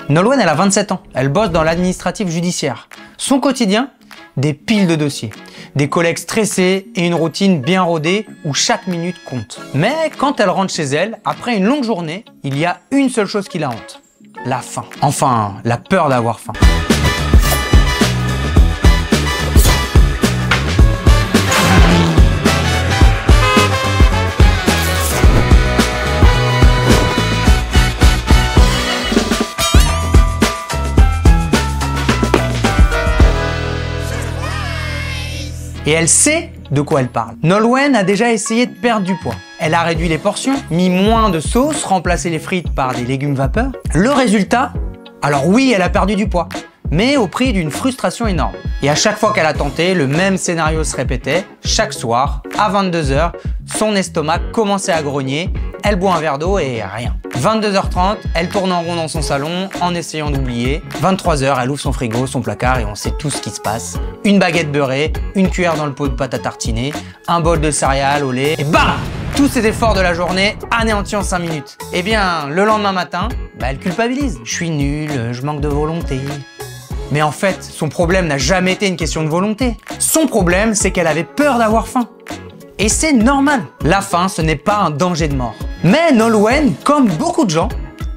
Nolwenn, elle a 27 ans. Elle bosse dans l'administratif judiciaire. Son quotidien, des piles de dossiers, des collègues stressés et une routine bien rodée où chaque minute compte. Mais quand elle rentre chez elle, après une longue journée, il y a une seule chose qui la hante. La faim. Enfin, la peur d'avoir faim. Et elle sait de quoi elle parle. Nolwenn a déjà essayé de perdre du poids. Elle a réduit les portions, mis moins de sauce, remplacé les frites par des légumes vapeur. Le résultat? Alors oui, elle a perdu du poids, mais au prix d'une frustration énorme. Et à chaque fois qu'elle a tenté, le même scénario se répétait. Chaque soir, à 22 h, son estomac commençait à grogner, elle boit un verre d'eau et rien. 22 h 30, elle tourne en rond dans son salon en essayant d'oublier. 23 h, elle ouvre son frigo, son placard et on sait tout ce qui se passe. Une baguette beurrée, une cuillère dans le pot de pâte à tartiner, un bol de céréales au lait et bam! Tous ses efforts de la journée anéantis en 5 minutes. Eh bien, le lendemain matin, elle culpabilise. Je suis nulle, je manque de volonté. Mais en fait, son problème n'a jamais été une question de volonté. Son problème, c'est qu'elle avait peur d'avoir faim. Et c'est normal. La faim, ce n'est pas un danger de mort. Mais Nolwenn, comme beaucoup de gens,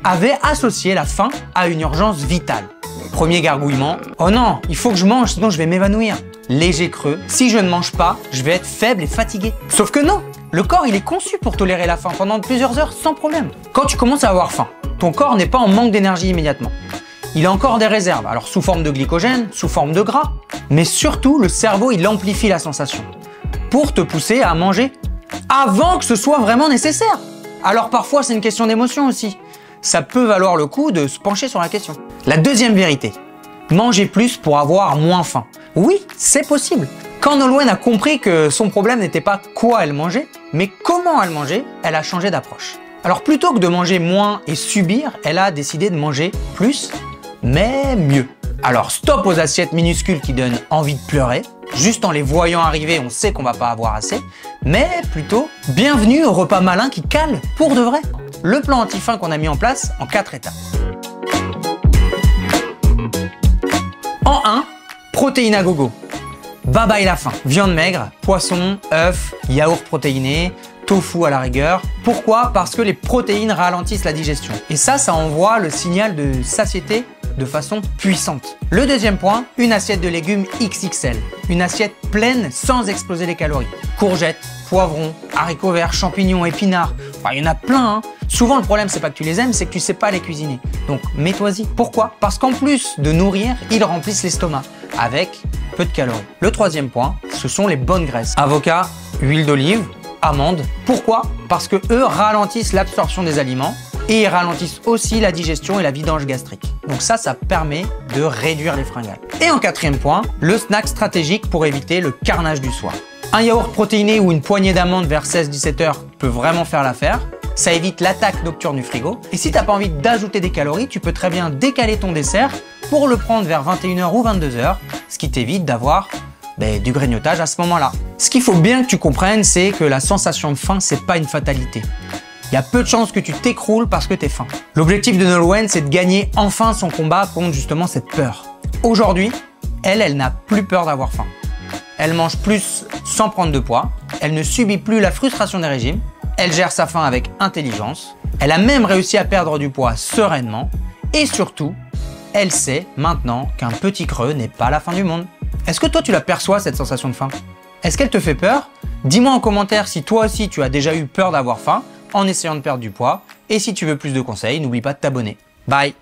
avait associé la faim à une urgence vitale. Premier gargouillement, oh non, il faut que je mange, sinon je vais m'évanouir. Léger creux, si je ne mange pas, je vais être faible et fatigué. Sauf que non, le corps il est conçu pour tolérer la faim pendant plusieurs heures sans problème. Quand tu commences à avoir faim, ton corps n'est pas en manque d'énergie immédiatement. Il a encore des réserves, alors sous forme de glycogène, sous forme de gras. Mais surtout, le cerveau il amplifie la sensation pour te pousser à manger avant que ce soit vraiment nécessaire. Alors parfois c'est une question d'émotion aussi. Ça peut valoir le coup de se pencher sur la question. La deuxième vérité, manger plus pour avoir moins faim. Oui, c'est possible. Quand Nolwenn a compris que son problème n'était pas quoi elle mangeait, mais comment elle mangeait, elle a changé d'approche. Alors plutôt que de manger moins et subir, elle a décidé de manger plus, mais mieux. Alors stop aux assiettes minuscules qui donnent envie de pleurer. Juste en les voyant arriver, on sait qu'on va pas avoir assez. Mais plutôt, bienvenue au repas malin qui cale pour de vrai. Le plan anti-faim qu'on a mis en place en 4 étapes. En 1, protéines à gogo. Bye bye la faim. Viande maigre, poisson, œufs, yaourt protéiné, tofu à la rigueur. Pourquoi? Parce que les protéines ralentissent la digestion. Et ça envoie le signal de satiété de façon puissante. Le deuxième point, une assiette de légumes XXL. Une assiette pleine sans exploser les calories. Courgettes, poivrons, haricots verts, champignons, épinards. Enfin, il y en a plein, hein. Souvent, le problème, c'est pas que tu les aimes, c'est que tu sais pas les cuisiner. Donc, mets-toi-y. Pourquoi? Parce qu'en plus de nourrir, ils remplissent l'estomac avec peu de calories. Le troisième point, ce sont les bonnes graisses. Avocat, huile d'olive, amandes. Pourquoi? Parce que eux ralentissent l'absorption des aliments et ils ralentissent aussi la digestion et la vidange gastrique. Donc ça permet de réduire les fringales. Et en quatrième point, le snack stratégique pour éviter le carnage du soir. Un yaourt protéiné ou une poignée d'amandes vers 16-17 h peut vraiment faire l'affaire. Ça évite l'attaque nocturne du frigo. Et si tu n'as pas envie d'ajouter des calories, tu peux très bien décaler ton dessert pour le prendre vers 21 h ou 22 h, ce qui t'évite d'avoir du grignotage à ce moment-là. Ce qu'il faut bien que tu comprennes, c'est que la sensation de faim, c'est pas une fatalité. Il y a peu de chances que tu t'écroules parce que tu es faim. L'objectif de Nolwenn, c'est de gagner enfin son combat contre justement cette peur. Aujourd'hui, elle n'a plus peur d'avoir faim. Elle mange plus sans prendre de poids. Elle ne subit plus la frustration des régimes. Elle gère sa faim avec intelligence. Elle a même réussi à perdre du poids sereinement. Et surtout, elle sait maintenant qu'un petit creux n'est pas la fin du monde. Est-ce que toi, tu la perçois, cette sensation de faim? Est-ce qu'elle te fait peur? Dis-moi en commentaire si toi aussi, tu as déjà eu peur d'avoir faim en essayant de perdre du poids. Et si tu veux plus de conseils, n'oublie pas de t'abonner. Bye!